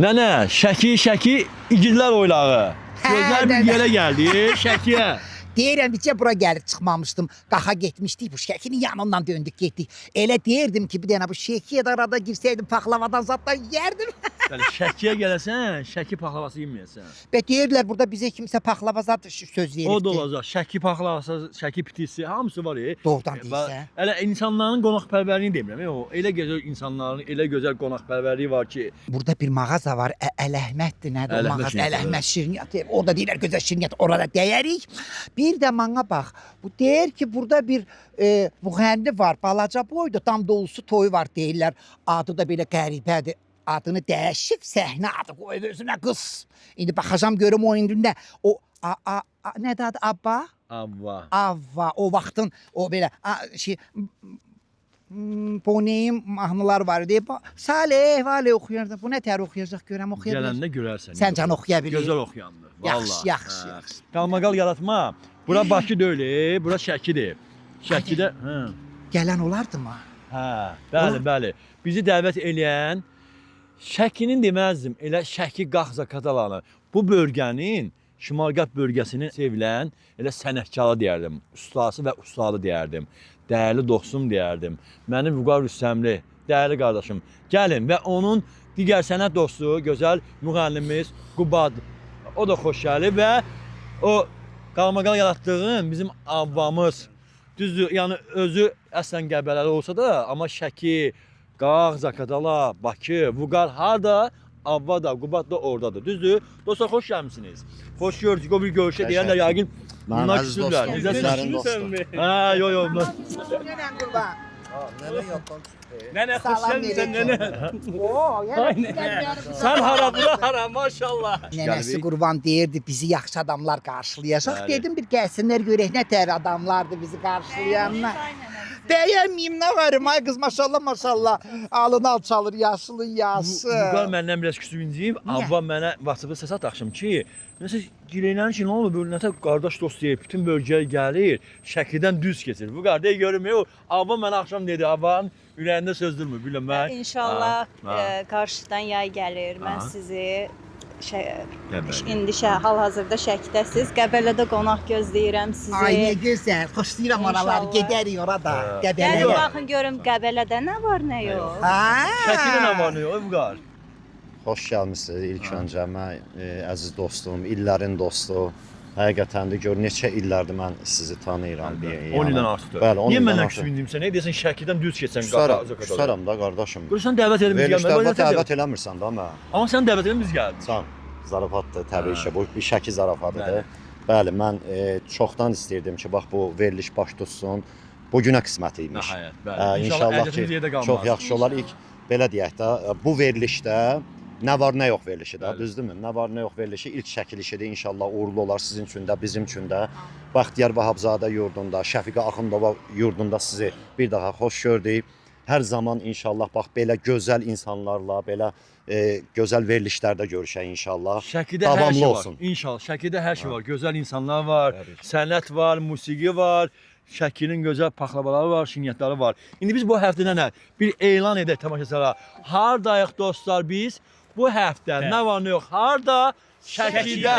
Nənə, Şəki igidlər oylağı. Gözlər bir yerə gəldi, Şəkiyə. Deyirəm ki, bura gəlib çıxmamışdım. Qaxa getmişdik, bu Şəkinin yanından döndük getdik. Elə deyirdim ki, bir dənə bu Şəkiyə də arada girsəydim, paxlavadan zatdan yərdim. Bəli, Şəkiyə gələsən, Şəki paxlavası yeməyəsən. Və deyirlər, burada bizə kimsə paxlava zat söz veribdi. O da olacaq, Şəki paxlavası, Şəki pitisi, hamısı var. Doğrudan deyirsən. Elə insanların qonaqpərvərliyini demirəm. O elə gözəl insanların, elə gözəl qonaqpərvərliyi var ki. Burada bir mağaza var, Ələhməddir, nədir o mağaza? Ələhməd şirniyyat. Orada deyirlər gözəl şirniyyat, orada dəyərik. Bir də mənə bax, bu deyir ki, burada bir müğənni var, balaca boyda, tam dolusu toyu var deyirlər. Adı da belə qəribədir. Adını dəyişib, səhnə adı qoyub özünə qız. İndi baxacam görüm o indi o nədir adı? Abba? Avva. Avva. O vaxtın o belə Boneyim mahnılar var idi. Salih, Valih oxuyardı. Bu nə tər oxuyacaq görəm, oxuya bilir. Gələndə görərsən. Sən can oxuya bilir. Gözəl oxuyandır. Yaxşı, yaxşı. Qalmaqal yaratma. Bura Bakı deyil, bura Şəkidir. Şəkidə, hə. Gələn olardı mı? Hə, bəli. Bizi dəvət eləyən Şəkinin deməzdim, elə Şəki Qaxzakatalanı. Bu bölgənin, Şimal-Qərb bölgəsinin sevilən elə sənətkarı deyərdim. Ustası və ustadı deyərdim. Dəyərli dostum deyərdim. Mənim Vüqar Rüstəmli, dəyərli qardaşım. Gəlin və onun digər sənət dostu, gözəl müğənnimiz Qubad. O da xoş gəlib və o qalmaqal yaratdığın bizim avvamız. Düzdür, yəni özü əslən Qəbələli olsa da, amma Şəki, Qax, Zakatala, Bakı, Vüqar harda, Avva da, Qubad da oradadır. Düzdür? Dostlar, xoş gəlmişsiniz. Xoş gördük, o bir görüşə deyərlər, yəqin bunlar küsürlər. Necəsiniz? Hə, yo. Nənən qurban. Nənə yatdan Nənə, xoş gəlmişsən, nənə. Yəni Sən hara, bura hara, maşallah. Nənəsi qurban deyirdi, bizi yaxşı adamlar qarşılayacaq. Dedim, bir gəlsinlər görək nə tər adamlardır bizi qarşılayanlar. Bəyənməyim, nə varım, ay qız, maşallah. Alını alçalır, yaşlı, yaşı. Vüqar məndən biraz küsüncəyib, Avva mənə WhatsApp-da səs ataqşım ki, nəsə girəylərin ki, nə olur, böyle nətə qardaş dost deyib, bütün bölgəyə gəlir, Şəkidən düz keçir. Vüqar deyə görüm, Avva mənə axşam dedi, Avvanın ürəyində sözdürmür, biləm mən. İnşallah qarşıdan yay gəlir, mən sizi indi hal-hazırda Şəkidəsiz, Qəbələdə qonaq gözləyirəm sizi. Ay, nə gözəl, xoşlayıram oraları, gedərik orada, Qəbələyə. Gəlin baxın görüm Qəbələdə nə var, nə yox. Şəkidə nə var, nə yox, Vüqar? Xoş gəlmisiniz ilk öncə mən əziz dostum, illərin dostu. Həqiqətən də gör neçə illərdir mən sizi tanıyıram. 10 ildən artıqdır. Bəli, 10 niyə ildən məndən artıq. küsündümsən, nə deyəsən Şəkidən düz keçsən Küsərəm da qardaşım. Görürsən dəvət edib biz gəlmədik. Verilişlərdə dəvət eləmirsən da mən. Amma sən dəvət edib biz gəldik. Sən zarafatdır təbii ki, bu bir Şəki zarafatıdır. Bəli, mən çoxdan istəyirdim ki, bax bu veriliş baş tutsun. Bu günə qismət imiş. Nəhayət, bəli. İnşallah ki, çox yaxşı olar. İlk belə deyək də, bu verilişdə nə var, nə yox verilişi də, düzdürmü? Nə var, nə yox verilişi ilk çəkilişidir. İnşallah uğurlu olar sizin üçün də, bizim üçün də. Bəxtiyar Vahabzadə yurdunda, Şəfiqə Axundova yurdunda sizi bir daha xoş gördük. Hər zaman inşallah bax belə gözəl insanlarla, belə gözəl verilişlərdə görüşək inşallah. Şəkidə hər şey var. İnşallah Şəkidə hər şey var. Gözəl insanlar var, sənət var, musiqi var. Şəkinin gözəl paxlavaları var, şirniyyatları var. İndi biz bu həftədə nə? Bir elan edək tamaşaçılara. Hardayıq dostlar biz? Bu həftə nə var, nə yox? Harda? Şəkidə.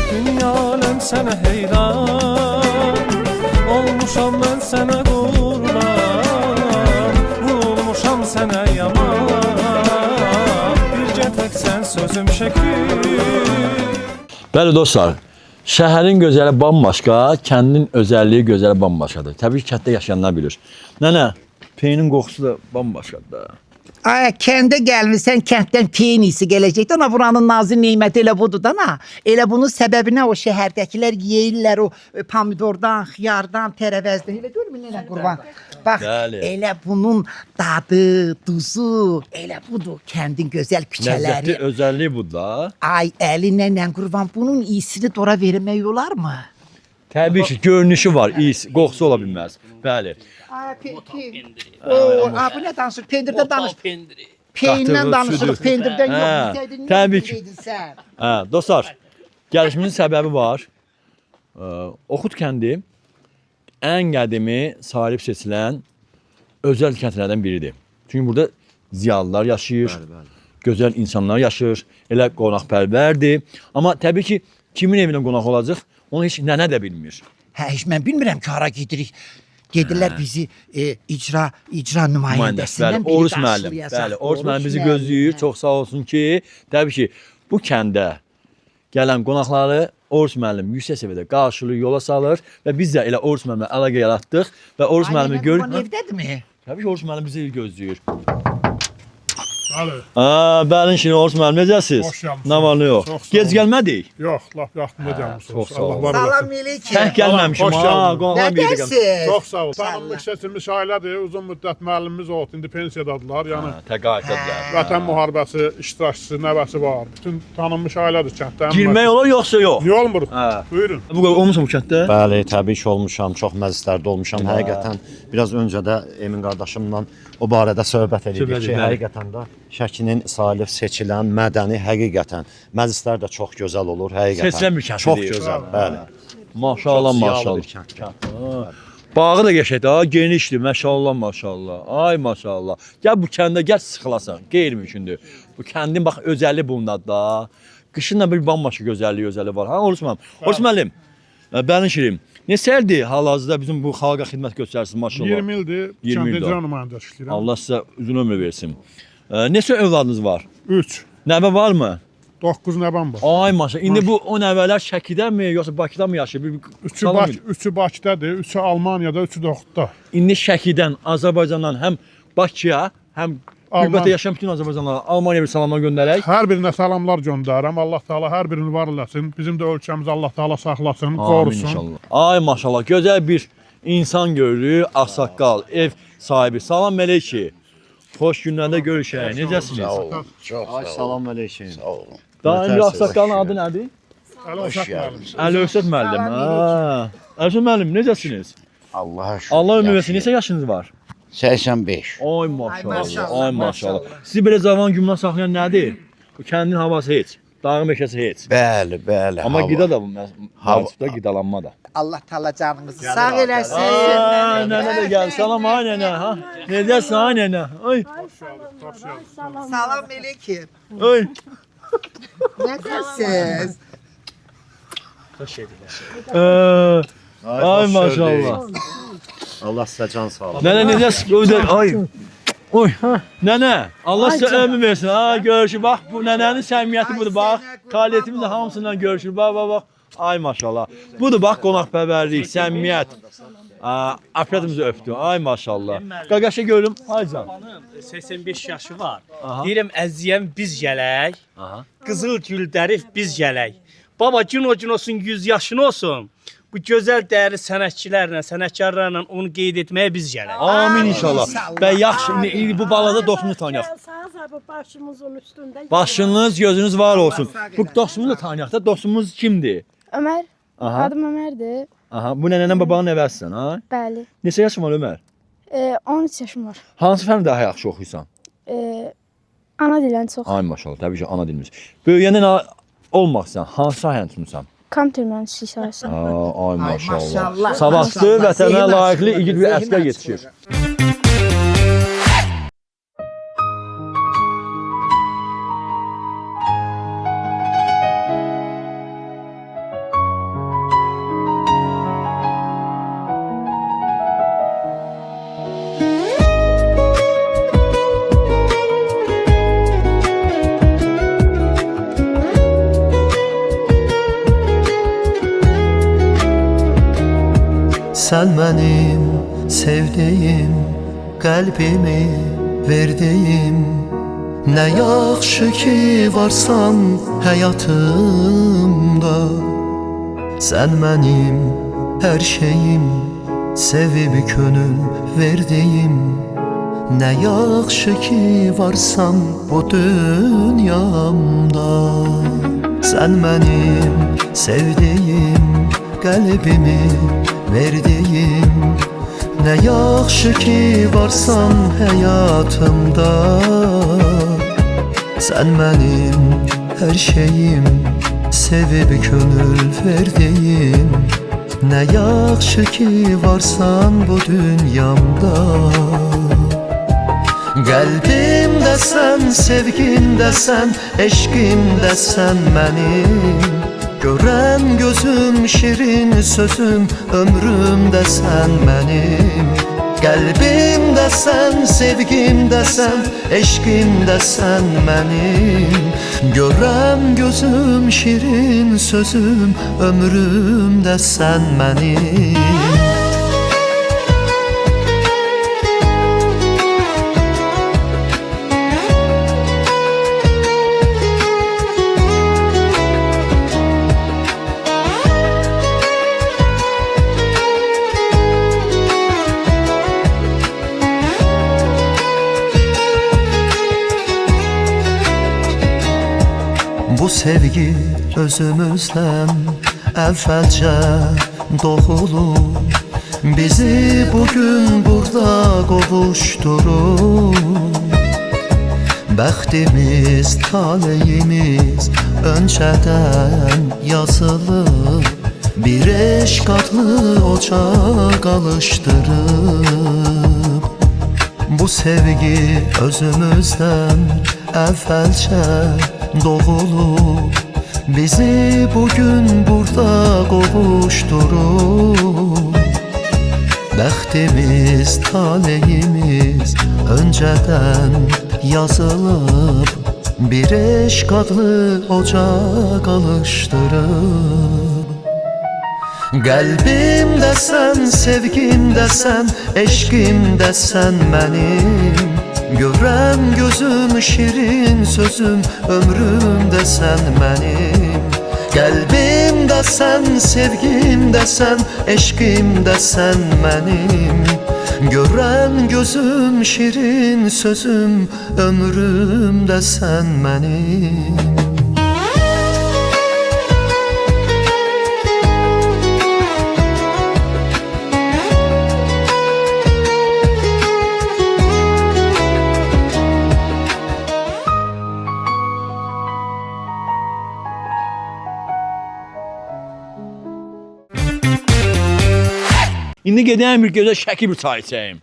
Dünya aləm sənə heyran, olmuşam mən sənə qurban, vurulmuşam sənə yaman, bircə tək sən sözüm şəkil. Bəli dostlar, şəhərin gözəli bambaşqa, kəndin özəlliyi gözəli bambaşqadır. Təbii ki, kənddə yaşayanlar bilir. Nənə, peynin qoxusu da bambaşqadır da. Ay, kəndə gəlmirsən, kənddən peyin iyisi gələcəkdir. Ana, buranın nazı neyməti elə budur da, ana. Elə bunun səbəbinə o şəhərdəkilər yeyirlər o pomidordan, xiyardan, tərəvəzdən. Elə görmür nənə qurban. Bax, elə bunun dadı, duzu, elə budur kəndin gözəl küçələri. Ləzzətli özəlliyi budur da. Ay, əli nənə qurban, bunun iyisini dora vermək olar mı? Təbii ki, görünüşü var, iyisi, qoxusu ola bilməz. Bəli. Ay, bu nə danışır? Pendirdə danış. Peyindən Qatıq, danışırıq, südü. pendirdən Hə, yox. Bilsəydin, niyə təbii ki. bilsəydin sən? Hə, dostlar, gəlişimizin səbəbi var. Oxud kəndi ən qədimi sahib seçilən özəl kəndlərdən biridir. Çünki burada ziyalılar yaşayır, gözəl insanlar yaşayır, elə qonaqpərvərdir. Amma təbii ki, kimin evinə qonaq olacaq, onu heç nənə də bilmir. Hə, heç mən bilmirəm ki, hara gedirik. Gedirlər bizi icra nümayəndəsindən biri Oruç müəllim. qarşılayacaq. Bəli, Oruç müəllim bizi gözləyir. Çox sağ olsun ki, təbii ki, bu kəndə gələn qonaqları Oruç müəllim yüksək səviyyədə qarşılayır, yola salır və biz də elə Oruç müəllimlə əlaqə yaratdıq və Oruç müəllimi Gör. görür. Evdədirmi? Təbii ki, Oruç müəllim bizi gözləyir. Bəli, Bəli, şimdi Oruç müəllim necəsiz? Xoş gəlmisiniz. Nə var, nə yox? Çox sağ Gec olun. gəlmədik. yox, lap yaxında gəlmisiniz. çox sağ olun. Allah var Salam eləsin. əleykum. Tək gəlməmişim. Xoş Ha, gəldin. qonaqlar bir yerdə gəlmişik. Nədəsiz? Çox sağ ol. Tanınmış seçilmiş ailədir. Uzun müddət müəllimimiz oldu. İndi pensiyadadılar. Yəni Təqaüddədirlər. Vətən müharibəsi iştirakçısı, nəvəsi var. Bütün tanınmış ailədir kənddə. Girmək olur yoxsa yox? Niyə olmur? Hə. Buyurun. Bu qədər olmusan bu kənddə? Bəli, təbii ki olmuşam, çox məclislərdə olmuşam. Həqiqətən biraz öncə də Emin qardaşımla o barədə söhbət Söhbət edirik ki, edirik. həqiqətən də Şəkinin salib seçilən mədəni həqiqətən məclislər də çox gözəl olur, həqiqətən. Seçilən bir kənd Çox deyir. gözəl, bəli. Maşallah, Çox ziyalı maşallah. bir kənddir. Bağı da qəşəngdir, ha, genişdir, maşallah, maşallah. Ay maşallah. Gəl bu kəndə gəl sıxılasan, qeyri-mümkündür. Bu kəndin bax özəlliyi bundadır da. Qışın da bir bambaşqa gözəlliyi var. Ha, Oruç müəllim. Oruç müəllim. Bəli şirin. Neçə ildir hal-hazırda bizim bu xalqa xidmət göstərirsiniz maşallah. 20 ildir 20 kənd ildir. icra nümayəndəsi işləyirəm. Allah sizə uzun ömür versin. Neçə övladınız var? 3, Nəvə varmı? 9 nəvəm var. Ay maşallah. İndi bu o nəvələr Şəkidəmi yoxsa Bakıda mı yaşayır? Üçü Bakıdadır, üçü Almaniyada, üçü də Oxudda. İndi Şəkidən, Azərbaycandan həm Bakıya, həm qürbətdə yaşayan bütün Azərbaycanlılara Almaniyaya bir salamlar göndərək. Hər birinə salamlar göndərirəm. Allah Taala hər birini var eləsin. Bizim də ölkəmizi Allah Taala saxlasın, qorusun. inşallah. Ay maşallah, gözəl bir insan görürük, ağsaqqal, ev sahibi. Salam mələkə. Xoş günlərdə görüşək. Necəsiniz? Ay salam əleykum. Sağ olun. Daim ağsaqqalın adı nədir? Əli Uşaq müəllim. Əli Öşət müəllim. Ha. Əli Öşət müəllim, necəsiniz? Allah'a şükür. Allah ömür versin. Neçə yaşınız var? 85. Ay maşallah, ay maşallah. Sizi belə cavan gümrah saxlayan nədir? Bu kəndin havası heç, dağın meşəsi heç. Bəli, bəli. Amma hava. qida da bu vacibdə qidalanma da. Allah Taala canınızı sağ eləsin. Aa, nənə də gəl. Salam ay nənə, ha. Necəsən ay nənə? Ay, Salam əleykum. ay. Nədəsiz? Ay maşallah. Allah sizə can sağlığı. Nənə necəsən? Ay. Oy, nənə, Allah sizə ömür versin. Ha, görüşür. Bax, bu nənənin səmimiyyəti budur. Bax, fəaliyyətimiz də hamısından görüşür. Bax, bax, bax. Ay maşallah. Budur bax, qonaqpərvərlik, səmimiyyət. Afiyetimizi öpdü. Ay maşallah. Qaqaşa görüm. Ay can. 85 yaşı var. Aha. Deyirəm əziyəm biz gələk. Aha. Qızıl gül dərif biz gələk. Baba gün o gün olsun 100 yaşın olsun. Bu gözəl dəyərli sənətçilərlə, sənətkarlarla onu qeyd etməyə biz gələk. Amin inşallah. Və yaxşı, indi bu balada dostumuzu tanıyaq. Bu başımızın üstünde. Başınız, gözünüz var olsun. Bu dostumuzu da tanıyaq da. Dostumuz kimdir? Ömer. Aha. Adım Ömer'di. Aha. Bu nənənin babanın nəvəsisən, ha? Bəli. Neçə yaşın var Ömər? 13 yaşım var. Hansı fəni daha yaxşı oxuyursan? Ana dilən çox. Ay maşallah, təbii ki, ana dilimiz. Böyüyəndə nə olmaq istəyirsən? Hansı sahəni tutmusan? Kompüter mühəndisliyi sahəsi. Ay maşallah. maşallah. Savadlı, Maşallah. vətənə Zehin layiqli açılır, igid bir zehin əsgər açılır. yetişir. Sen benim sevdiğim, kalbimi verdiğim. Ne yaxşı ki varsan hayatımda. Sen benim her şeyim, sevip könül verdiğim. Ne yaxşı ki varsan bu dünyamda. Sen benim sevdiğim, kalbimi verdiğim. Nə yaxşı ki varsan həyatımda. Sən mənim hər şeyim, sevib könül verdiyim. Nə yaxşı ki varsan bu dünyamda. Qəlbimdəsən, sevgimdəsən, eşqimdəsən mənim. Görən gözüm, şirin sözüm, ömrümdəsən mənim. Qəlbimdəsən, sevgimdəsən, eşqimdəsən mənim. Görən gözüm, şirin sözüm, ömrümdəsən mənim. Bu sevgi özümüzdən əvvəlcə doğulub. Bizi bugün burada qovuşdurub. Bəxtimiz, taleyimiz öncədən yazılıb. Bir eşq adlı ocaq alışdırıb. Bu sevgi özümüzdən əvvəlcə doğulub. Bizi bugün burada qovuşdurub. Bəxtimiz, taleyimiz öncədən yazılıb. Bir eşq adlı ocaq alışdırıb. Qəlbimdəsən, sevgimdəsən, eşqimdəsən mənim. Görən gözüm, şirin sözüm, ömrümdəsən mənim. Qəlbimdəsən, sevgimdəsən, eşqimdəsən mənim. Görən gözüm, şirin sözüm, ömrümdəsən mənim. İndi gedəyim bir gözəl Şəki bir çay içəyim.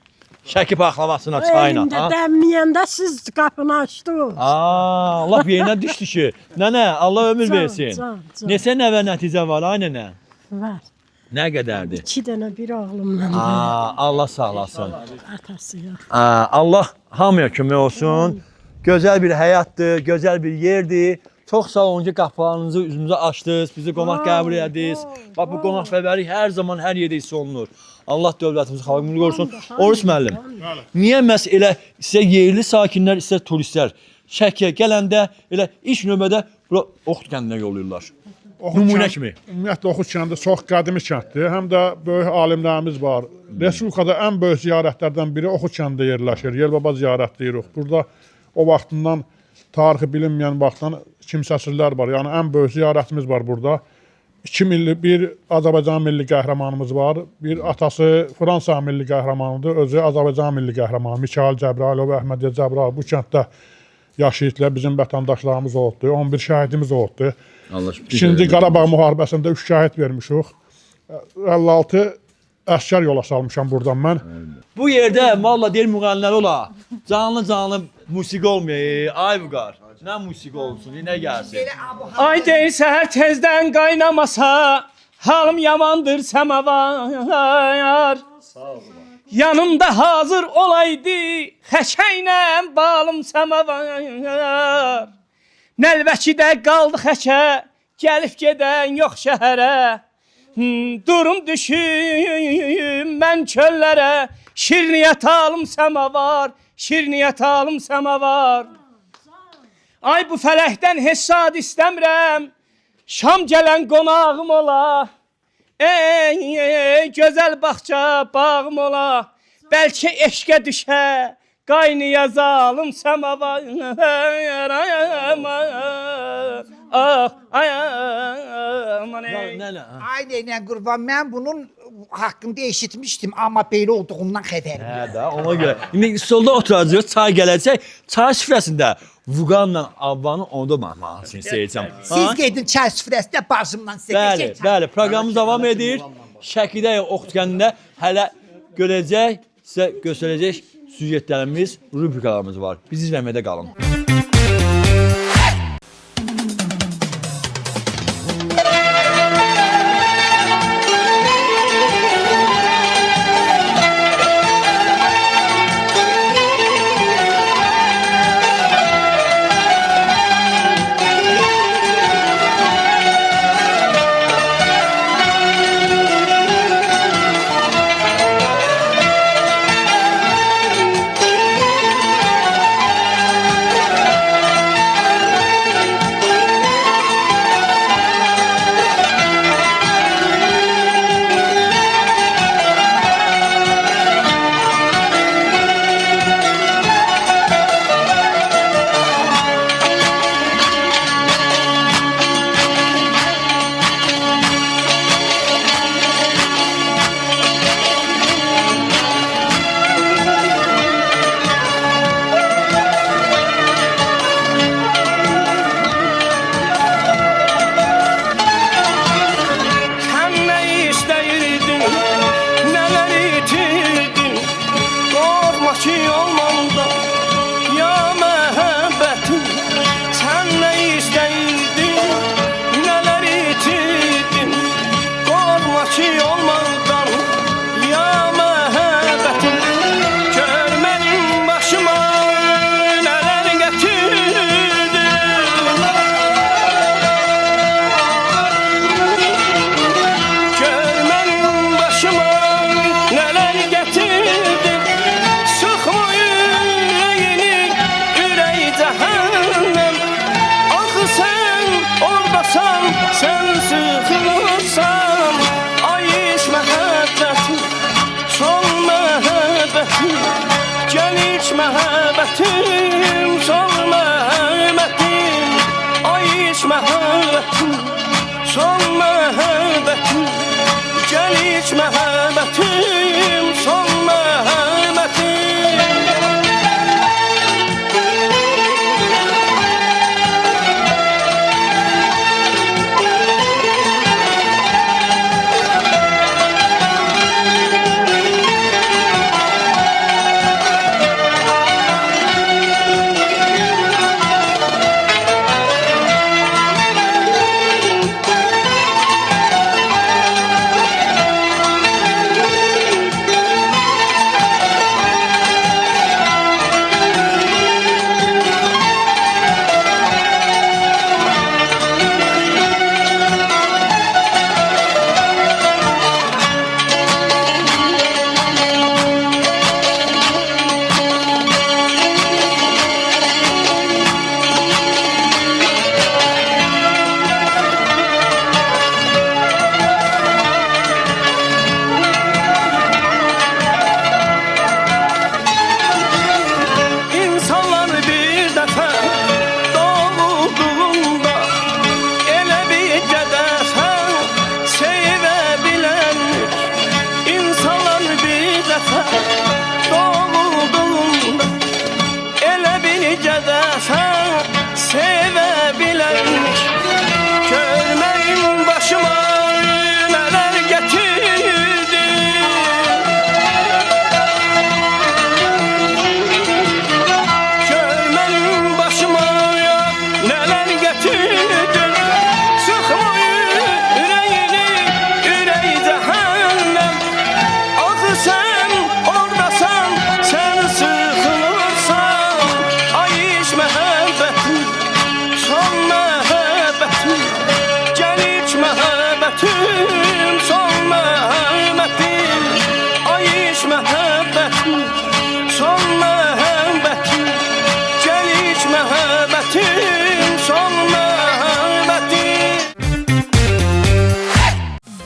Şəki paxlavasına, çayına. Elində dəmməyəndə siz qapını açdınız. Lap yerinə düşdü ki. Nənə, Allah ömür versin. Can. Neçə nəvə nəticə var, ay nənə? Var. Nə qədərdir? 2 dənə bir oğlumla da. Allah sağlasın. Atası yox. Allah hamıya kömək olsun. Gözəl bir həyatdır, gözəl bir yerdir. Çox sağ olun ki, qapılarınızı üzümüzə açdınız, bizi qonaq qəbul ediniz. Bax, bu qonaqpərvərlik hər zaman, hər yerdə hiss olunur. Allah dövlətimizi, xalqımızı qorusun. Oruç müəllim, niyə məhz elə sizə yerli sakinlər, istər turistlər Şəkiyə gələndə elə ilk növbədə bura Oxud kəndinə yollayırlar? Nümunə kimi. Ümumiyyətlə Oxud kəndi çox qədimi kənddir. Həm də böyük alimlərimiz var. Respublikada ən böyük ziyarətlərdən biri Oxud kəndində yerləşir. Yerbaba ziyarət deyirik. Burada o vaxtından tarixi bilinməyən vaxtdan kimsəsizlər var. Yəni ən böyük ziyarətimiz var burada. 2 milli bir Azərbaycan milli qəhrəmanımız var. Bir atası Fransa milli qəhrəmanıdır. Özü Azərbaycan milli qəhrəmanı. Mikayıl Cəbrayılov, Əhmədiyə Cəbrayılov bu kənddə yaşayırdılar. Bizim vətəndaşlarımız oldu. 11 şəhidimiz oldu. İkinci Qarabağ müharibəsində 3 şəhid vermişik. 56 əskər yola salmışam buradan mən. Bu yerdə valla deyir müğənnilər ola. Canlı musiqi olmuyor. Ay Vüqar. Nə musiqi olsun, nə gəlsin? Ay deyir səhər tezdən qaynamasa, halım yamandır səmavar. Yanımda hazır olaydı, xəşəklə balım səmavar. Nəlbəkidə qaldı xəkə, gəlib gedən yox şəhərə. Durum düşüm mən çöllərə, şirniyyət alım səmavar, şirniyyət alım səmavar. Ay bu fələkdən hesad istəmirəm, Şam gələn qonağım ola. Ey gözəl bağça bağım ola. Bəlkə eşqə düşə, qaynaya zalım səmavar. Ay nənə qurban, mən bunun haqqında eşitmişdim, amma belə olduğundan xəbərim. Hə də, ona görə. İndi stolda oturacağıq, çay gələcək. Çay süfrəsində Vuqanla Avvanın onda mahnısını seyircəm. Siz gedin çay süfrəsində bacımla sizə Bəli, bəli, proqramımız davam edir. Şəkidə Oxtkəndində hələ görəcək, sizə göstərəcək süjetlərimiz, rubrikalarımız var. Bizi izləməkdə qalın.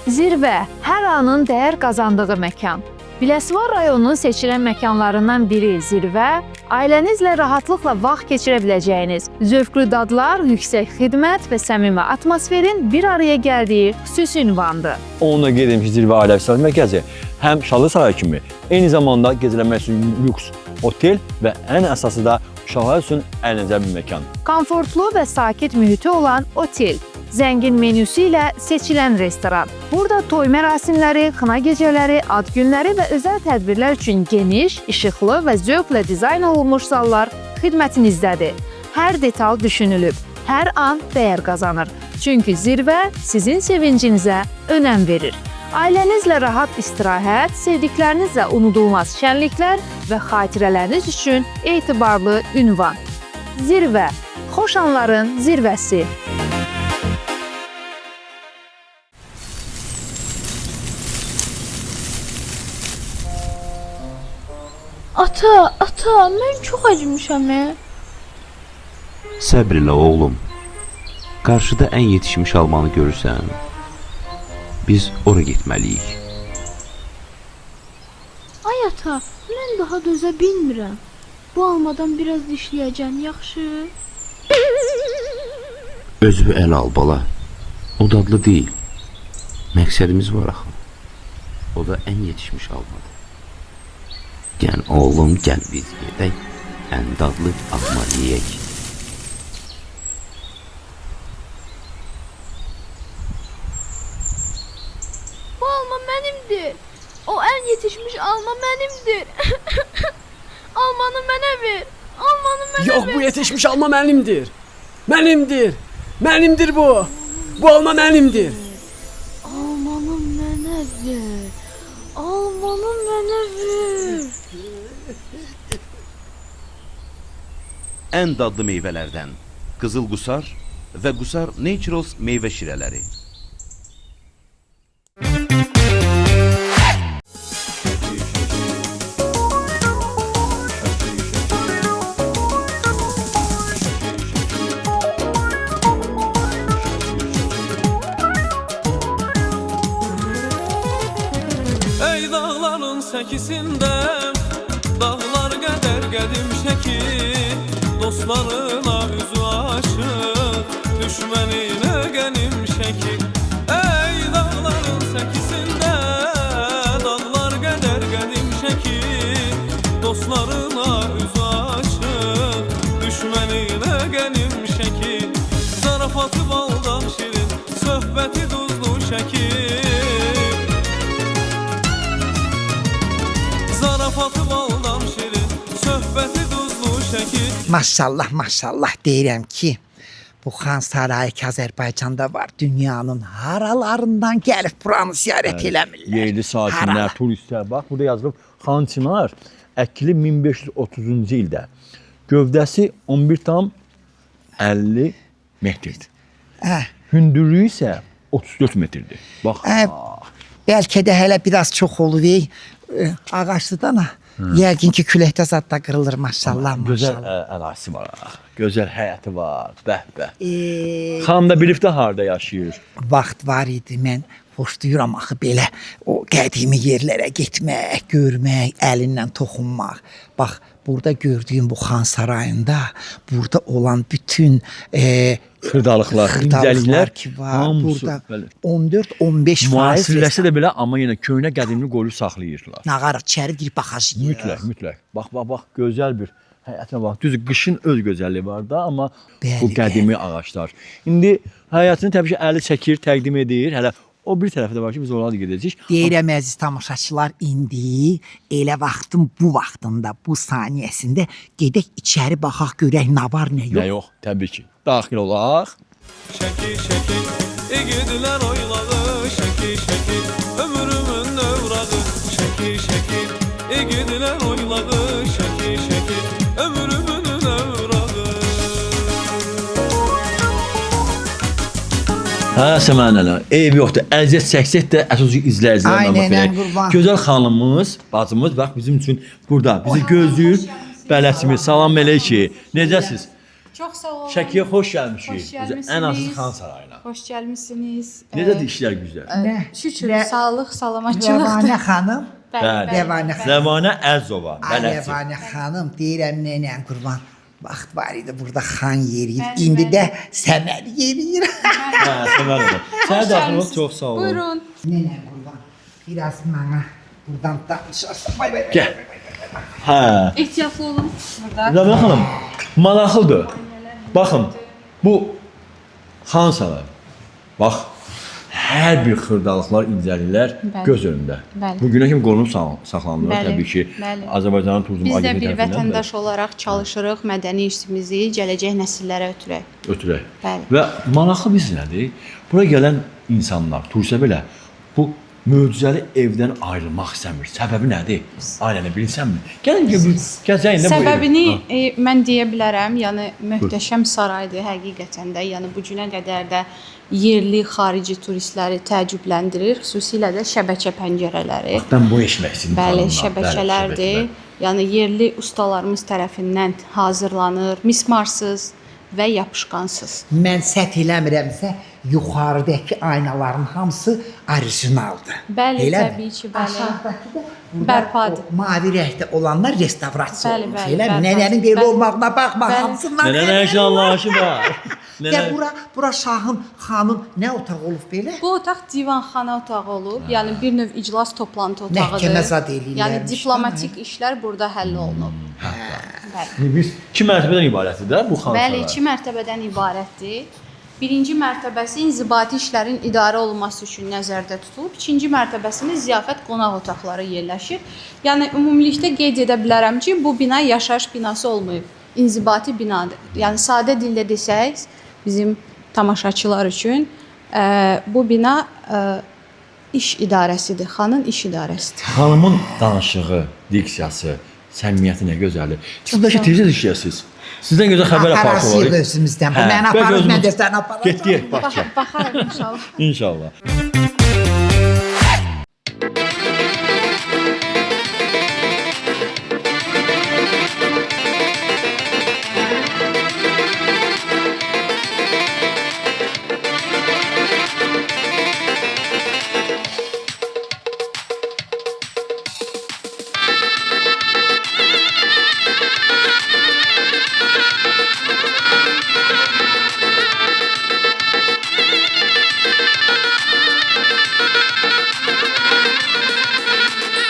Zirvə hər anın dəyər qazandığı məkan. Biləsuvar rayonunun seçilən məkanlarından biri Zirvə, Ailənizlə rahatlıqla vaxt keçirə biləcəyiniz, zövqlü dadlar, yüksək xidmət və səmimi atmosferin bir araya gəldiyi xüsusi ünvandır. Onunla qeyd edim ki, Zirvə Ailə İstirahət Mərkəzi həm Şalı Saray kimi, eyni zamanda gecələmək üçün lüks otel və ən əsası da uşaqlar üçün əyləncəli bir məkan. Komfortlu və sakit mühiti olan otel, zəngin menüsü ilə seçilən restoran. Burada toy mərasimləri, xına gecələri, ad günləri və özəl tədbirlər üçün geniş, işıqlı və zövqlə dizayn olunmuş zallar xidmətinizdədir. Hər detal düşünülüb, hər an dəyər qazanır. Çünki Zirvə sizin sevincinizə önəm verir. Ailənizlə rahat istirahət, sevdiklərinizlə unudulmaz şənliklər və xatirələriniz üçün etibarlı ünvan. Zirvə, xoş anların zirvəsi. Ata, mən çox acımışam. Səbr elə oğlum. Qarşıda ən yetişmiş almanı görürsən. Biz ora getməliyik. Ay ata, mən daha dözə bilmirəm. Bu almadan biraz dişləyəcəm, yaxşı? Özü əl al bala. O dadlı deyil. Məqsədimiz var axı. O da ən yetişmiş almadır. Gəl oğlum, gəl biz gedək. Ən dadlı alma yeyək. Bu alma mənimdir. O ən yetişmiş alma mənimdir. Almanı mənə ver. Almanı mənə ver. Yox, bu yetişmiş alma mənimdir. Mənimdir. Mənimdir bu. Bu alma mənimdir. Almanı mənə ver. Almanı mənə ver. Ən dadlı meyvələrdən Qızıl Qusar və Qusar Naturals meyvə şirələri. Ey dağların səkisində dağlar qədər qədim şəkil, dostlarına üzü aşıq, düşməninə qənim şəkil. Ey dağların səkisində dağlar qədər qədim şəkil, dostlarına üzü aşıq, düşməninə qənim şəkil. Zarafatı baldan şirin, söhbəti duzlu şəkil. Zarafatı baldan şirin, söhbəti duzlu şəkil. Maşallah deyirəm ki, bu Xan Sarayı ki Azərbaycanda var. Dünyanın haralarından gəlib buranı ziyarət eləmirlər. Yerli sakinlər, turistlər. Bax, burada yazılıb Xan Çinar əkili 1530-cu ildə. Gövdəsi 11,50 metrdir. Hündürlüyü isə 34 metrdir. Bax. Bəlkə də hələ biraz çox olur. Ağaçlıdan yəqin ki küləkdə zad da qırılır maşallah. Gözəl ərazisi var. Gözəl həyəti var. Bəh. Xan da bilib də harda yaşayır. Vaxt var idi, mən xoşlayıram axı belə o qədimi yerlərə getmək, görmək, əlinlə toxunmaq. Bax, burada gördüyüm bu Xan Sarayında burada olan bütün xırdalıqlar, incəliklər ki var. Burada 14-15% müasirləşsə də belə, amma yenə köhnə qədimli qoyulu saxlayırlar. Nağarıq içəri girib baxacağıq. Mütləq. Bax, gözəl bir həyətinə bax. Düzdür, qışın öz gözəlliyi var da, amma bu qədimi ağaclar. İndi həyətini təbii ki, əli çəkir, təqdim edir. Hələ o bir tərəfdə var ki, biz orada gedəcəyik. Deyirəm əziz tamaşaçılar, indi elə vaxtın bu vaxtında, bu saniyəsində gedək içəri baxaq, görək nə var, nə yox. Nə yox, təbii ki. Daxil olaq. Şəkil, igidlər oylağı, şəkil, ömrümün övrağı. Şəkil, igidlər oylağı, şəkil, ömrümün övrağı. Səmənələ, eyb yoxdur. Əziyyət çəksək də əsas izləyicilərlə Aynən qurban. Gözəl xanımımız, bacımız, bax bizim üçün burada bizi gözləyir. Bələdçimiz, salam əleyki. Necəsiz? Çox sağ olun. Şəkiyə xoş gəlmişik. Xoş gəlmisiniz. Ən azı Xan Sarayına. Xoş gəlmisiniz. Necədir işlər güzəl? Şükür, sağlıq, salamatçılıq. Rəvanə xanım. Bəli. Rəvanə xanım. Rəvanə Əzova. Ay Bələdçi. Rəvanə xanım, deyirəm nənəm qurban. Vaxt var idi burada xan yeriyir. İndi də Səmər yeriyir. Hə, Səmər olun. Sənə daxiliniz çox sağ olun. Buyurun. Nənəm qurban. Biraz mənə buradan danışarsan. Vay vay. Gəl. Hə. Ehtiyatlı olun burada. Rəvanə xanım, maraqlıdır. Baxın, bu xan sarayı. Bax, hər bir xırdalıqlar, incəliklər Bəli. göz önündə. Bəli. Bu günə kimi qorunub saxlanılır Bəli, təbii ki. bəli. Azərbaycanın Turizm Biz də Agentliyi bir tərəfindən vətəndaş olaraq çalışırıq mədəni irsimizi gələcək nəsillərə ötürək. ötürək. Bəli. Və maraqlı biz nədir? Bura gələn insanlar, turistlər belə bu möcüzəli evdən ayrılmaq istəmir. Səbəbi nədir? Aynəni bilirsənmi? Gəlin ki, gəzəyin də bu evi. Səbəbini mən deyə bilərəm. Yəni möhtəşəm saraydır həqiqətən də. Yəni bu günə qədər də yerli, xarici turistləri təəccübləndirir, xüsusilə də şəbəkə pəncərələri. Mən bu eşmək istəyirəm. Bəli, şəbəkələrdir. Yəni yerli ustalarımız tərəfindən hazırlanır, mismarsız və yapışqansız. Mən səhv eləmirəmsə, yuxarıdakı aynaların hamısı orijinaldır. Bəli, Eləmi? təbii ki, bəli. Aşağıdakı da Bərpadır. o mavi rəngdə olanlar restavrasiya Bəli, olmuş. bəli, Eləmi? bərpadır. Nənənin belə Bəli. olmağına baxma, Bəli. hamısından. Nənə nə işin anlayışı var? Ya bura şahın, xanın nə otaq olub belə? Bu otaq divanxana otağı olub. Yəni bir növ iclas toplantı otağıdır. Məhkəmə zad eləyirlərmiş, Yəni diplomatik işlər burada həll olunub. Bəli. Biz 2 mərtəbədən ibarətdir də bu xan Bəli, sarayı. 2 mərtəbədən ibarətdir. Birinci mərtəbəsi inzibati işlərin idarə olunması üçün nəzərdə tutulub. İkinci mərtəbəsində ziyafət qonaq otaqları yerləşir. Yəni ümumilikdə qeyd edə bilərəm ki, bu bina yaşayış binası olmayıb. İnzibati binadır. Yəni sadə dildə desək, bizim tamaşaçılar üçün bu bina iş idarəsidir, xanın iş idarəsidir. Xanımın danışığı, diksiyası, səmimiyyəti nə gözəldir. Siz bəlkə tez işləyirsiniz. Sizdən gözəl xəbər aparaq Aparasıyıq özümüzdən. Bu mən aparıb, mən də sən aparacam. Getdik, Bakıya. Baxarıq inşallah. İnşallah.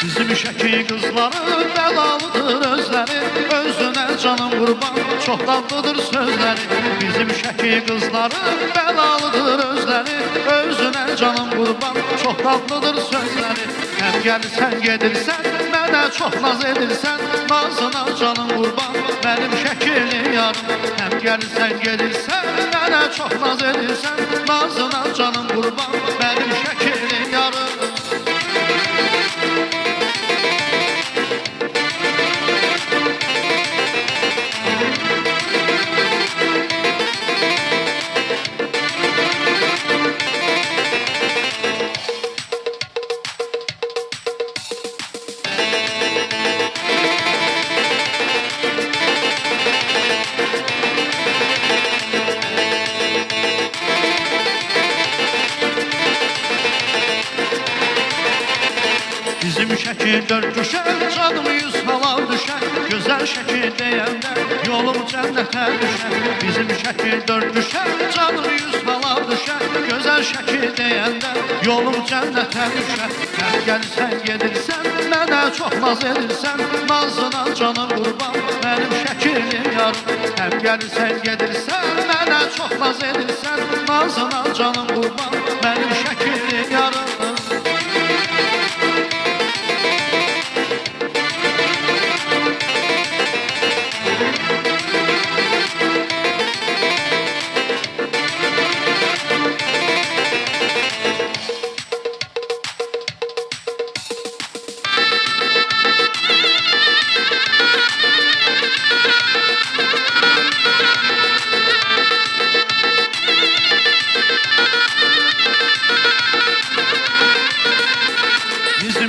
Bizim şəki qızları bəlalıdır özləri, özünə canım qurban, çox dadlıdır sözləri. Bizim şəki qızları bəlalıdır özləri, özünə canım qurban, çox dadlıdır sözləri. Həm gəlirsən, gedirsən, mənə çox naz edirsən, nazına canım qurban, mənim şəkili yarım. Həm gəlirsən, gedirsən, mənə çox naz edirsən, nazına canım qurban, mənim şəkili yarım. Bizim şəkil dörd düşər, canım yüz halal düşər. Gözəl şəkil deyəndə yolum cənnətə düşər. Bizim şəkil dörd düşər, canım yüz halal düşər. Gözəl şəkil deyəndə yolum cənnətə düşər. Həm gəlsən, gedirsən, mənə çox naz edirsən, nazına canım qurban, mənim şəkilim yarım. Həm gəlsən, gedirsən, mənə çox naz edirsən, nazına canım qurban, mənim şəkilim yarım.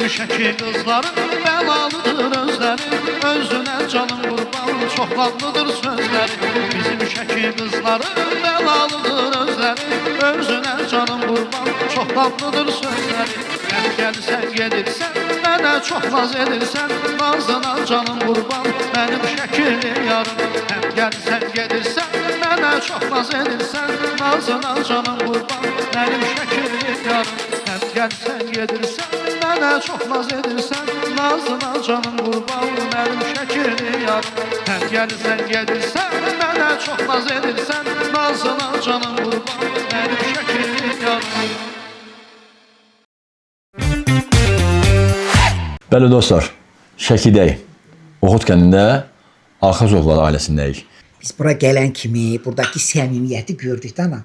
Bizim Şəki qızları bəlalıdır özləri, özünə canım qurban, çox dadlıdır sözləri. Bizim Şəki qızları bəlalıdır özləri, özünə canım qurban, çox dadlıdır sözləri. Həm gəlsən gedirsən, mənə çox naz edirsən, nazına canım qurban, mənim Şəkili yarım. Həm gəlsən gedirsən, mənə çox naz edirsən, nazına canım qurban, mənim Şəkili yarım. Həm gəlsən gedirsən, mənə çox naz edirsən, nazına canım qurban, mənim Şəkili yarım. Həm gəlsən gedirsən, mənə çox naz edirsən, nazına canım qurban, mənim Şəkili yarım. Bəli dostlar, Şəkidəyik. Oxud kəndində Alxazovlar ailəsindəyik. Biz bura gələn kimi buradakı səmimiyyəti gördük də ana.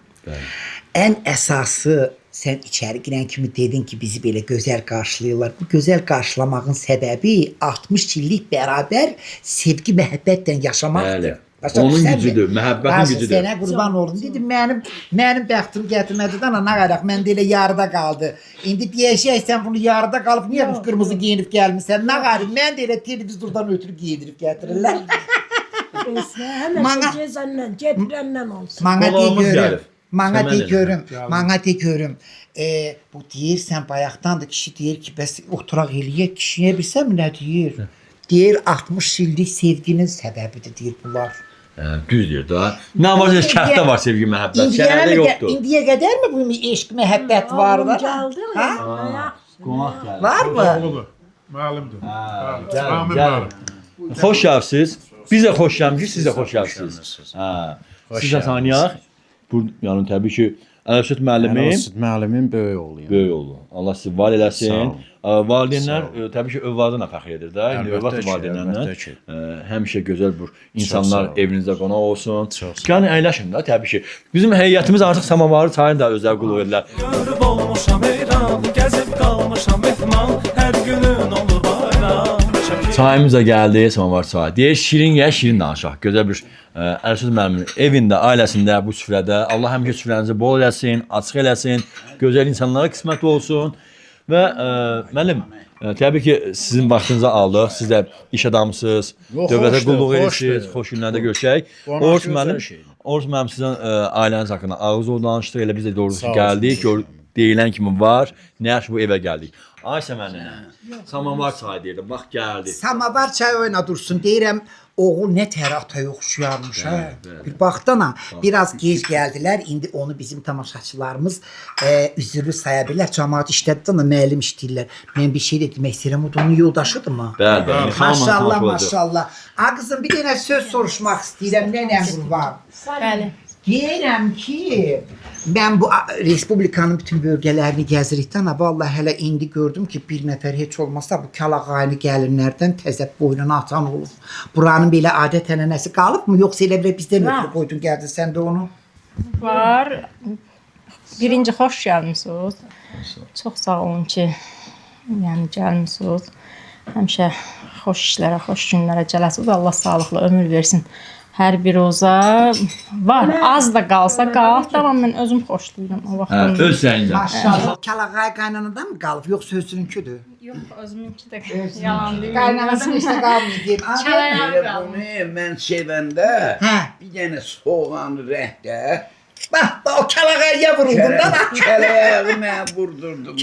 Ən əsası sən içəri girən kimi dedin ki, bizi belə gözəl qarşılayırlar. Bu gözəl qarşılamağın səbəbi 60 illik bərabər sevgi, məhəbbətlə yaşamaqdır. Bəli. Onun gücüdür, məhəbbətin gücüdür. Sənə qurban oldum. Dedim, mənim bəxtim gətirmədi də ana, nə qaraq, mən də elə yarıda qaldı. İndi deyəcəksən bunu yarıda qalıb, niyə bu qırmızı giyinib gəlmirsən? Nə qaraq, mən də elə televizordan ötürü giyindirib gətirirlər. Həmişə gezəndən, getirəndən olsun. Mana de görüm. Bu deyirsən bayaqdan da kişi deyir ki, bəs oturaq eləyək, kişiyə bilsəm nə deyir? Deyir 60 illik sevginin səbəbidir deyir bunlar. Düz deyir da. Nə var, kənddə var sevgi, məhəbbət, şəhərdə yoxdur. İndiyə qədər mi bu eşq, məhəbbət var da? Var mı? Müəllimdir. Xoş gəlibsiz. Biz də xoş gəlmişik, siz də xoş gəlibsiniz. Siz də tanıyaq. Yəni təbii ki, Əlövsət müəllimim. Əlövsət müəllimin böyük oğluyam. Böyük oğlu. Allah sizi var eləsin. Valideynlər təbii ki, övladına fəxr edir də. Övlad valideynlərlə həmişə gözəl bir insanlar evinizdə qonaq olsun. Yəni əyləşin də təbii ki. Bizim heyətimiz artıq Samavarı çayını da özəl qulluq edirlər. Görüb olmuşam heyran, gəzib qalmışam mehman, hər günün olur bayram. Çayımız da gəldi, Samavar çayı. Deyir, şirin yə, şirin danışaq. Gözəl bir Əlövsət müəllimin evində, ailəsində, bu süfrədə. Allah həmişə süfrənizi bol eləsin, açıq eləsin, gözəl insanlara qismət olsun. Və müəllim, təbii ki, sizin vaxtınızı aldıq. Siz də iş adamısınız, dövlətə qulluq edirsiniz, xoş günlərdə görüşək. Oruz müəllim, sizin ailəniz haqqında ağız oldu danışdıq, elə biz də doğrusu gəldik, deyilən kimi var, nə yaxşı bu evə gəldik. Ayşə müəllimə, Samavar çayı deyirdim, bax gəldi. Samavar çayı oyna dursun, deyirəm, oğul nə tərəftə oxşuyarmış, hə? Bir baxdana, biraz gec gəldilər, indi onu bizim tamaşaçılarımız üzürlü saya bilirlər, cəmaat işlədi də, müəllim işləyirlər. Mən bir şey də demək istəyirəm, o da onun yoldaşıdır mı? Bəli. Maşallah, maşallah. Qızım, bir dənə söz soruşmaq istəyirəm, nə var? Bəli. Deyirəm ki, mən bu Respublikanın bütün bölgələrini gəzirikdən, vallahi hələ indi gördüm ki, bir nəfər heç olmasa bu kalağayını gəlinlərdən təzə boynuna atan olub. Buranın belə adət ənənəsi qalıbmı, yoxsa elə belə bizdən ötürü qoydun gəldin sən də onu? Var. Birinci xoş gəlmisiniz. Çox sağ olun ki, yəni gəlmisiniz. Həmişə xoş işlərə, xoş günlərə gələsiniz. Allah sağlıqlı ömür versin. Hər bir oza var, az da qalsa qalıb, amma mən özüm xoşlayıram o vaxtdan. Öz səndə. Maşallah. Kalağay qaynanadan mı qalıb, yoxsa özününküdür? Yox, özümünki də yalan deyil. Qaynanadan heç də qalmayıb. Bunu mən sevəndə bir dənə soğan rəhdə. Bax, o kalağaya vuruldun da. Kələyağı mən vurdurdum.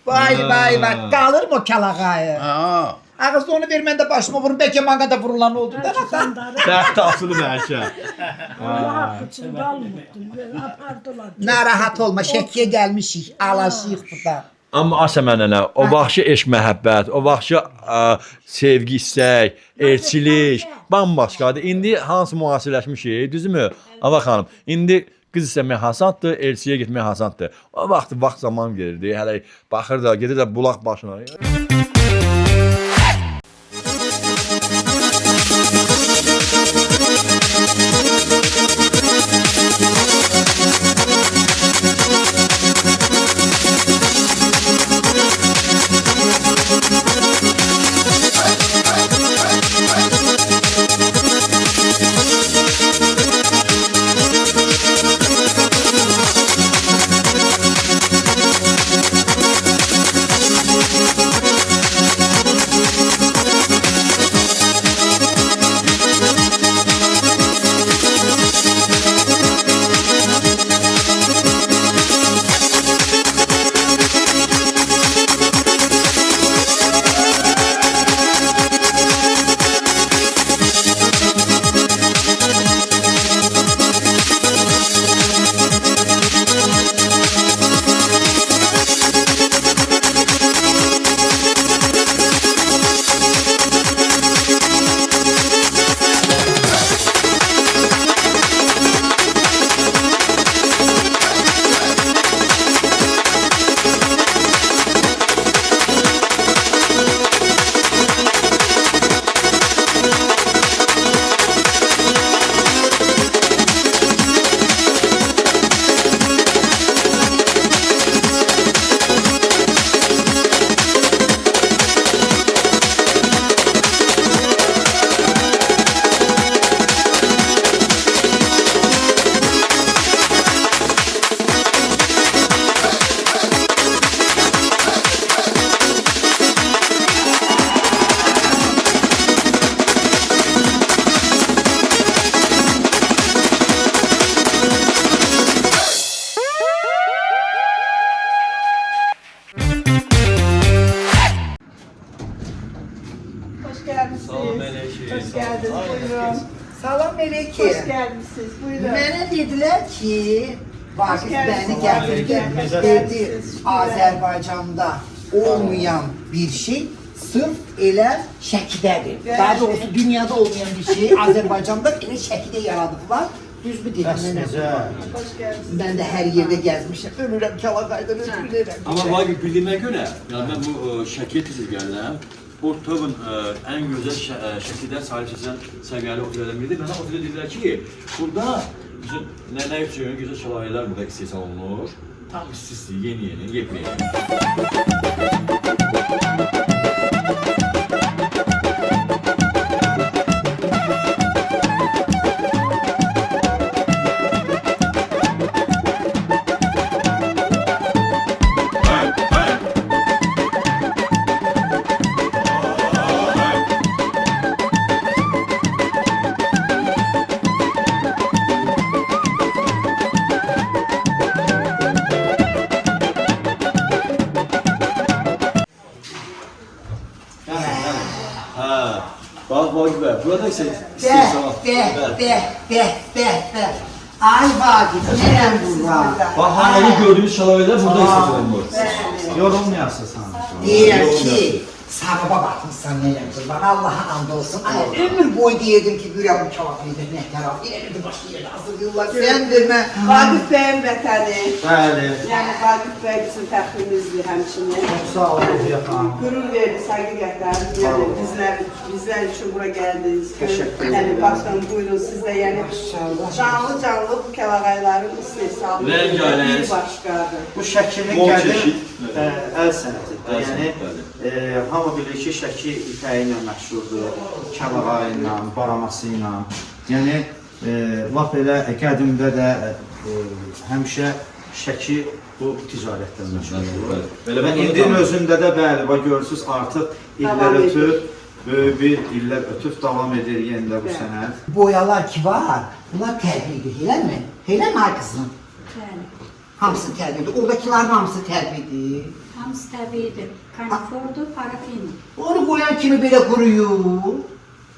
Vay, qalır mı o kalağayı? Ağızda onu ver, mən də başıma vurun, bəlkə mənə də vurulan oldu da. Bəxti asılı bəlkə. Allah üçün qalmırdı, apardılar. Narahat olma, Şəkiyə gəlmişik, alaşıyıq burada. Amma Ayşə mənənə, o vaxtki eşq məhəbbət, o vaxtki sevgi, istək, elçilik bambaşqadır. İndi hansı müasirləşmişik, düzmü? Ava xanım, indi qız istəmək hasandır, elçiyə getmək hasandır. O vaxt zaman verirdi, hələ baxır da, gedir də bulaq başına. geldiniz. Buyurun. Salam Meleke. Hoş gelmişsiniz. Buyurun. Mənə dedilər ki, Vakif Hoş beni geldiniz. getirdi. Dedi, Azərbaycanda olmayan bir şey sırf elə Şəki'dədir. Daha doğrusu dünyada olmayan bir şey Azərbaycanda elə Şəki'də yaradıblar. Düz bir dedim. Hoş geldiniz. Ben de her yerde gezmişim. Ölürüm Çalakay'dan ölürüm. Ama Vagif bildiğime göre, yani ben bu Şəkiyə tez gəldim. O tövün en güzel Şəkidə sahipsiz səviyyəli otellərdən biridir. Mənə otelə dedilər ki, burada bizim nə üçün güzel şəlalələr burada istehsal olunur. Tam istisli, yeni, yepyeni. Bak be, burada istehsal. De. Ay Vakif, nerem burada? Bak hala gördüğünüz şəlalələr burada istehsal olunur. Yorulmayasın sen. Deyirəm ki, savaba batmışsan nerem kurban, Allah'a and olsun. Ay, ömür boyu deyirdim ki, güya bu kavafıydı, ne taraf, ileride başka yerde hazırlıyorlar. Sen deme. Vakif Bey'in vətəni. Bəli. Yəni Vakif Bey bizim təxrimizdir həmçinin. Çok sağ olun Ruhiye Hanım. Gurur verdi həqiqətən. Yəni bizler için bura gəldiniz. Teşekkür ederim. Yəni başkanım buyurun siz də yəni canlı bu kəlağayların istehsalı Rengarenk. bir başqadır. Bu Şəkinin Bol qədim çeşit. əl sənətidir. Yəni hamı bilir ki, Şəki ipəyi ilə məşhurdur, kəlağayı ilə, baraması ilə. Yəni lap elə qədimdə də həmişə Şəki bu ticarətdən məşhurdur. Və indinin özündə də bəli, bax görürsüz artıq illər ötüb, böyük bir illər ötüb davam edir yenə də bu sənət. Boyalar ki var, bunlar tərbiyedir, elə mi? Elə mi ay kızım? Bəli. Hamısı tərbiyedir, oradakilerin hamısı tərbiyedir. Hamısı təbiidir. Kanifordur, parafindir. Onu koyan kimi belə quruyur?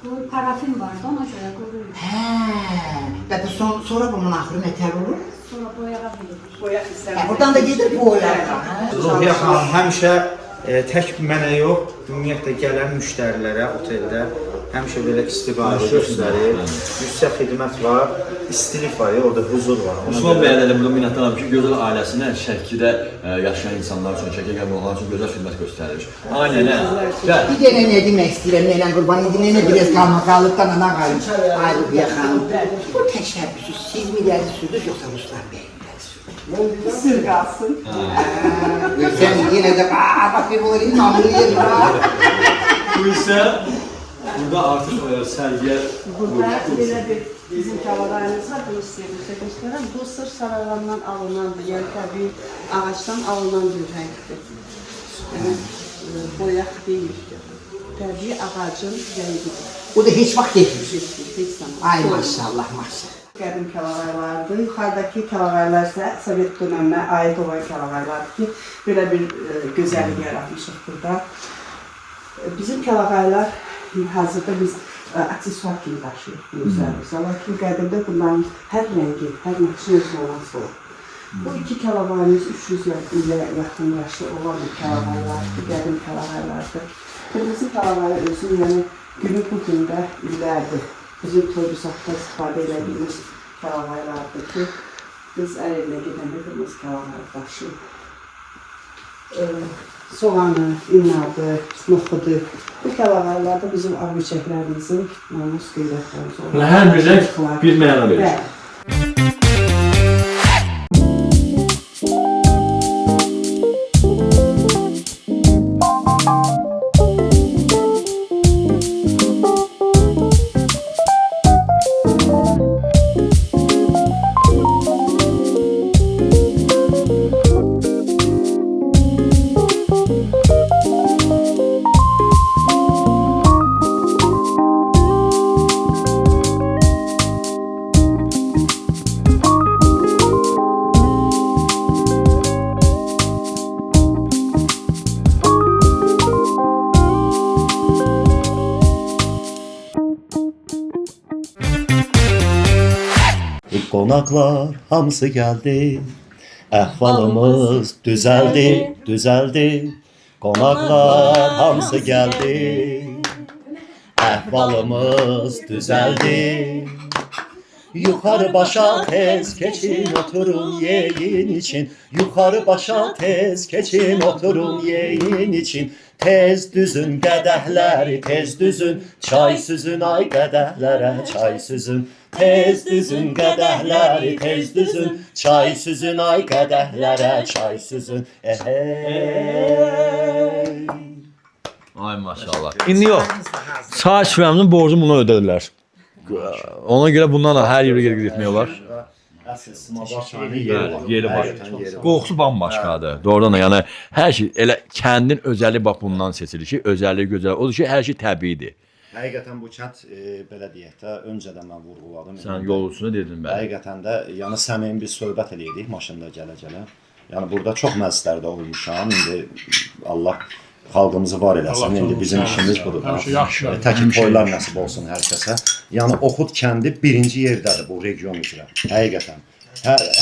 Bu parafin vardı, ona görə quruyur. Və bu sonra bunun axırı nətər olur? Sonra boyağa bilir. Boya istəmir. Buradan da gedir boyar. Ruhiye xanım həmişə tək mənə yox, ümumiyyətlə gələn müştərilərə oteldə həmişə belə istiqamət göstərir. Yüksək xidmət var, istilik var, orada huzur var. Osman bəylə də burada minnətdaram ki, gözəl ailəsinə Şəkidə yaşayan insanlar üçün, Şəkiyə gəlmə olanlar üçün gözəl xidmət göstərir. Aynen, gəl. Bir dənə nə demək istəyirəm, nəylə qurban edin, nəylə biraz qalmaqalıqdan ana qalım. Ay Ruhiye xanım, bu təşəbbüsü siz mi dəli sürdünüz, yoxsa Ruslar Bey mi dəli sürdünüz? Sır qalsın. Sen yine de bak bir bulayım, mamlıyım ha. Bu isə burada artıq sərgiyə Burada belə bir bizim kəlağayımız var, bunu istəyirsə göstərəm. Bu sır saraylarından alınandır, yəni təbii ağaçdan alınan bir rəngdir. Yəni boyaq deyil, təbii ağacın rəngidir. O da heç vaxt getmir. Heç zaman. Ay maşallah, maşallah. Qədim kəlağaylardır. Yuxarıdakı kəlağaylar isə Sovet dönəminə aid olan kəlağaylardır ki, belə bir gözəllik yaratmışıq burada. Bizim kəlağaylar hazırda biz aksesuar kimi daşıyıq gözəllik. Lakin qədimdə bunların hər rəngi, hər nəqşin özünə olması olur. Bu iki kəlağayımız 300 ilə yaxın yaşlı olan bir kəlağaylardır, qədim kəlağaylardır. Qırmızı kəlağayı özü, yəni günü bu gündə illərdir. Bizim toybusaqda istifadə edədiyimiz kəlağaylardır ki, biz əl elinə gedəndə qırmızı kəlağayı daşıyıq. Soğanı, inadı, noxudu. Bu kəlağaylar da bizim ağböcəklərimizin namus qeyrətlərimiz olur. Hər bir rəng bir məna verir. Qonaqlar hamısı gəldi. Əhvalımız düzəldi, düzəldi. Qonaqlar hamısı gəldi. Əhvalımız düzəldi. Yuxarı başa tez keçin oturun yeyin için. Yuxarı başa tez keçin oturun yeyin için. Tez düzün qədəhləri, tez düzün. Çay süzün ay qədəhlərə, çay süzün. Tez düzün qədəhləri, tez düzün. Çay süzün ay qədəhlərə, çay süzün. Ehey. Ay maşallah. İndi yox. Çay içməyimizin borcunu buna ödədilər. Ona görə bundan da hər yerə getmək olar. Yeri var. Qoxusu bambaşqadır. Doğrudan da yəni hər şey elə kəndin özəlliyi bax bundan seçilir ki, özəlliyi gözəl. Odur ki, hər şey təbiidir. Həqiqətən bu kənd belə deyək də öncədən mən vurğuladım. Sən yol üstünə dedin bəli. Həqiqətən də yəni səmimi bir söhbət eləyirdik maşında gələ-gələ. Yəni burada çox məclislərdə olmuşam. İndi Allah xalqımızı var eləsin. İndi bizim işimiz budur. Təki toylar nəsib olsun hər kəsə. Yəni Oxud kəndi birinci yerdədir bu region üzrə. Həqiqətən.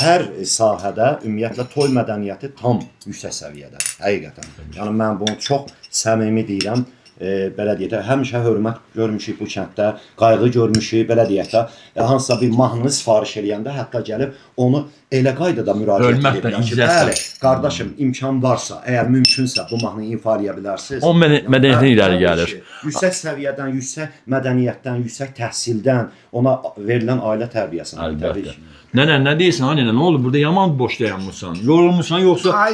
Hər sahədə ümumiyyətlə toy mədəniyyəti tam yüksək səviyyədə. Həqiqətən. Yəni mən bunu çox səmimi deyirəm. Belə deyək də, həmişə hörmət görmüşük bu kənddə, qayğı görmüşük, belə deyək də, hansısa bir mahnını sifariş eləyəndə hətta gəlib onu elə qaydada müraciət edirlər ki, bəli, qardaşım, imkan varsa, əgər mümkünsə bu mahnını ifa eləyə bilərsiniz. O mədəniyyətdən irəli gəlir. Yüksək səviyyədən, yüksək mədəniyyətdən, yüksək təhsildən, ona verilən ailə tərbiyəsindən. Əlbəttə. Nənə, nə deyirsən, ay nənə, nə oldu? Burada yaman boş dayanmışsan, yorulmuşsan, yoxsa... Ay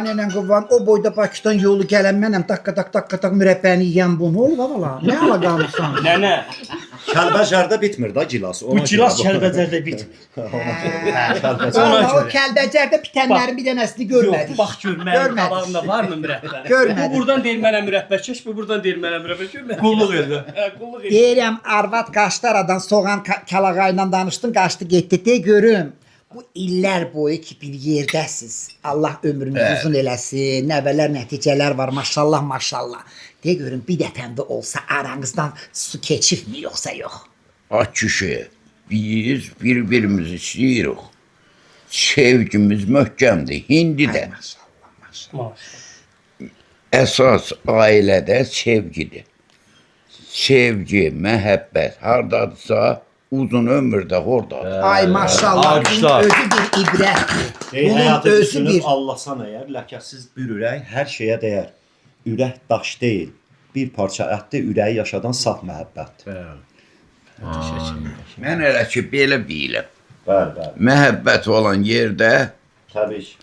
nənən qurban, o boyda Bakıdan yolu gələn mənəm, dakika mürəbbəni yiyən bu, nə olub vala? Nə ala qalmışsan? Nənə, Kəlbəcərdə bitmir da gilas. bu gilas Kəlbəcərdə bitmir. O Kəlbəcərdə bitənlərin bir dənəsini görmədik. Bax gör, mənim qabağımda var mı mürəbbə? Görmədik. Bu buradan deyir mənə mürəbbə çək, bu buradan deyir mənə mürəbbə görmədik. Qulluq edir. Qulluq edir. Deyirəm, arvad qaçdı aradan, soğan kalağayla danışdın, qaçdı getdi. De görüm, bu illər boyu ki bir yerdəsiz. Allah ömrünüzü uzun eləsin, nəvələr, nəticələr var, maşallah, maşallah. De görüm, bir dəfəndə olsa aranızdan su keçibmi, yoxsa yox? Ay kişi, biz bir-birimizi istəyirik. Sevgimiz möhkəmdir, indi də. Əsas ailədə sevgidir. Sevgi, məhəbbət hardadırsa, uzun ömürdə oradadır. Ay maşallah, bunun özü bir ibrətdir. Bunun özü bir... Allasan əgər, ləkəsiz bir ürək hər şeyə dəyər. Ürək daş deyil, bir parça ətdir, ürəyi yaşadan saf məhəbbətdir. Mən elə ki, belə biləm. Bəli. Məhəbbət olan yerdə təbii ki.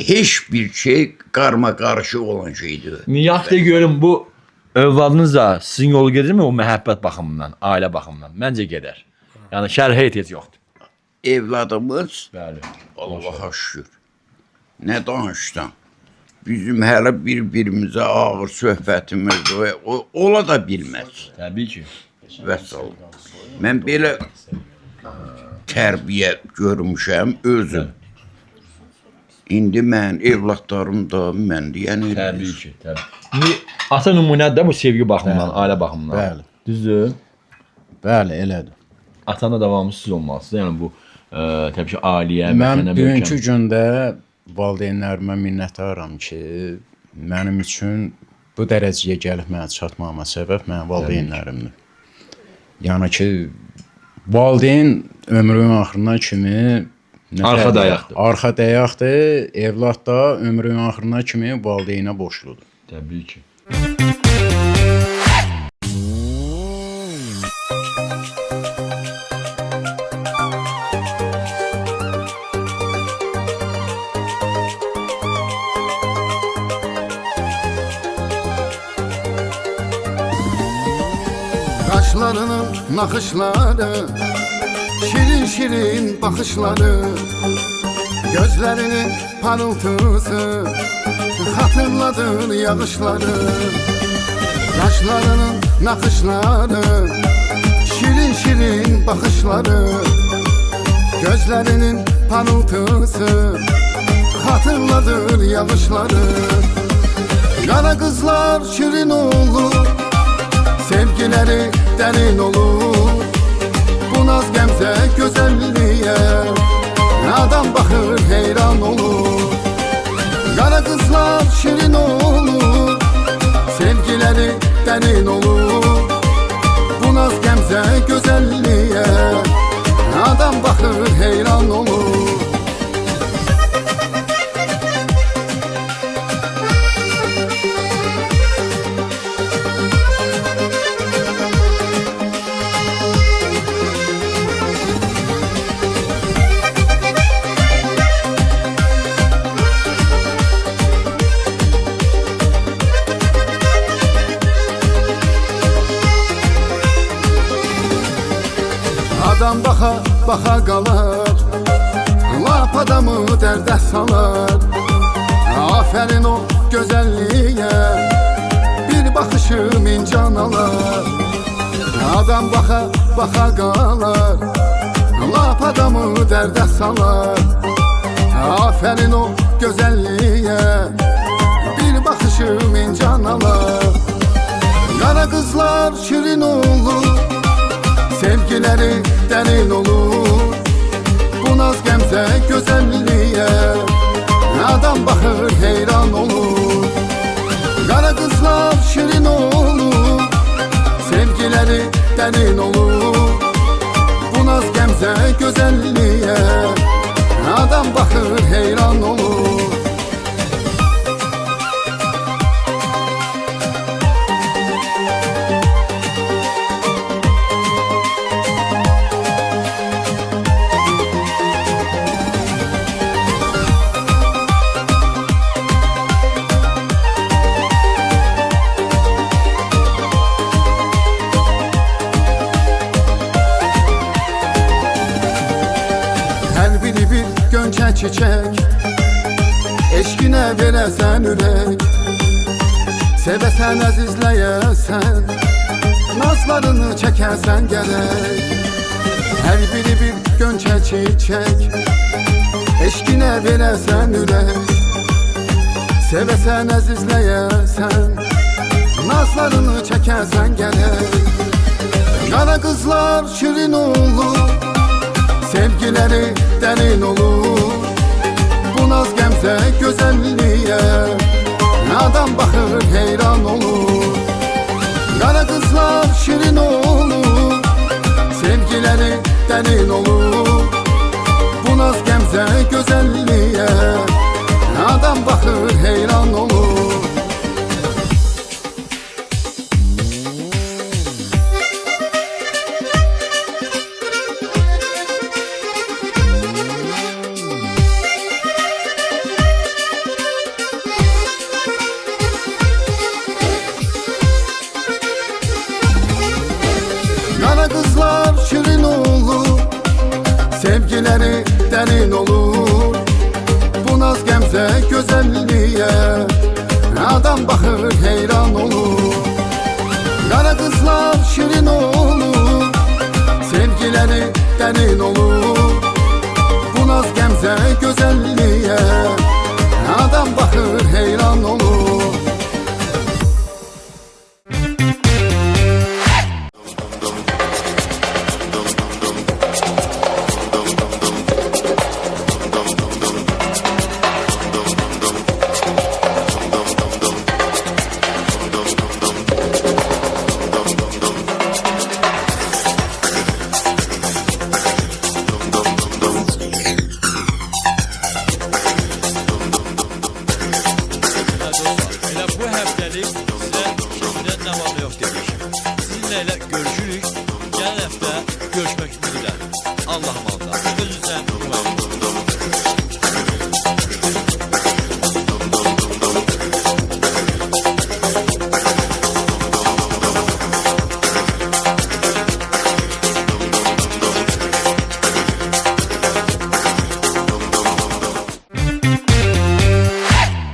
Heç bir şey qarma-qarışıq olan şeydir. Niyaq da görüm, bu övladınız da sizin yolu gedirmi o məhəbbət baxımından, ailə baxımından? Məncə gedər. Yəni şərhə ehtiyac yoxdur. Evladımız, bəli, Allaha şükür, nə danışdan, bizim hələ bir-birimizə ağır söhbətimiz ola da bilməz. Təbii ki. Vəssalam. Mən belə tərbiyə görmüşəm özüm. İndi mən, evlatlarım da mən deyən eləyir. Təbii ki, təbii. İndi ata nümunədir də bu sevgi baxımından, ailə baxımından. Bəli. Düzdür? Bəli, elədir. Atanla davamlı siz olmalısınız. Yəni bu təbii ki, ailəyə, mən bugünkü gündə valideynlərimə minnətdaram ki, mənim üçün bu dərəcəyə gəlib mənə çatmağıma səbəb mənim valideynlərimdir. Yəni ki, valideyn ömrünün axırına kimi arxa dayaqdır. Arxa dayaqdır, evlad da ömrünün axırına kimi valideynə borcludur. Təbii ki. Qaşlarının naxışları, şirin şirin baxışları, gözlərinin parıltısı xatırladır yağışları. Qaşlarının naxışları, şirin şirin baxışları, gözlərinin parıltısı xatırladır yağışları. Qara qızlar şirin olur, sevgiləri dərin olur. Buna naz gəmzə gözəlliyə adam baxır heyran olur. Qara qızlar şirin olur, sevgiləri dərin olur. Bu naz gəmzə gözəlliyə adam baxır heyran olur. Adam baxa baxa qalar, lap adamı dərdə salar. Afərin o gözəlliyə, bir baxışım incan alar. Adam baxa baxa qalar, lap adamı dərdə salar. Afərin o gözəlliyə, bir baxışım incan alar. Qara qızlar şirin olur, sevgiləri dərin olur. Bu naz gəmzə gözəlliyə adam baxır heyran olur. Qara qızlar şirin olur, sevgiləri dərin olur. Bu naz gəmzə gözəlliyə adam baxır heyran olur. Gönçə çiçək, eşqinə verəsən ürək. Sevəsən əzizləyəsən, nazlarını çəkəsən gərək. Hər biri bir gönçə çiçək, eşqinə verəsən ürək. Sevəsən əzizləyəsən, nazlarını çəkəsən gərək. Qara qızlar şirin olur, sevgiləri dərin olur. Bu naz gəmzə gözəlliyə adam baxır heyran olur. Qara qızlar şirin olur, sevgiləri dərin olur. Bu naz gəmzə gözəlliyə adam baxır heyran olur. Qara qızlar şirin olur, sevgiləri dərin olur. Bu naz gəmzə gözəlliyə adam baxır heyran olur. Qara qızlar şirin olur, sevgiləri dərin olur. Bu naz gəmzə gözəlliyə adam baxır heyran olur. Sizinlə elə görüşürük. Gələn həftə görüşmək üzrə. Allah'a emanet.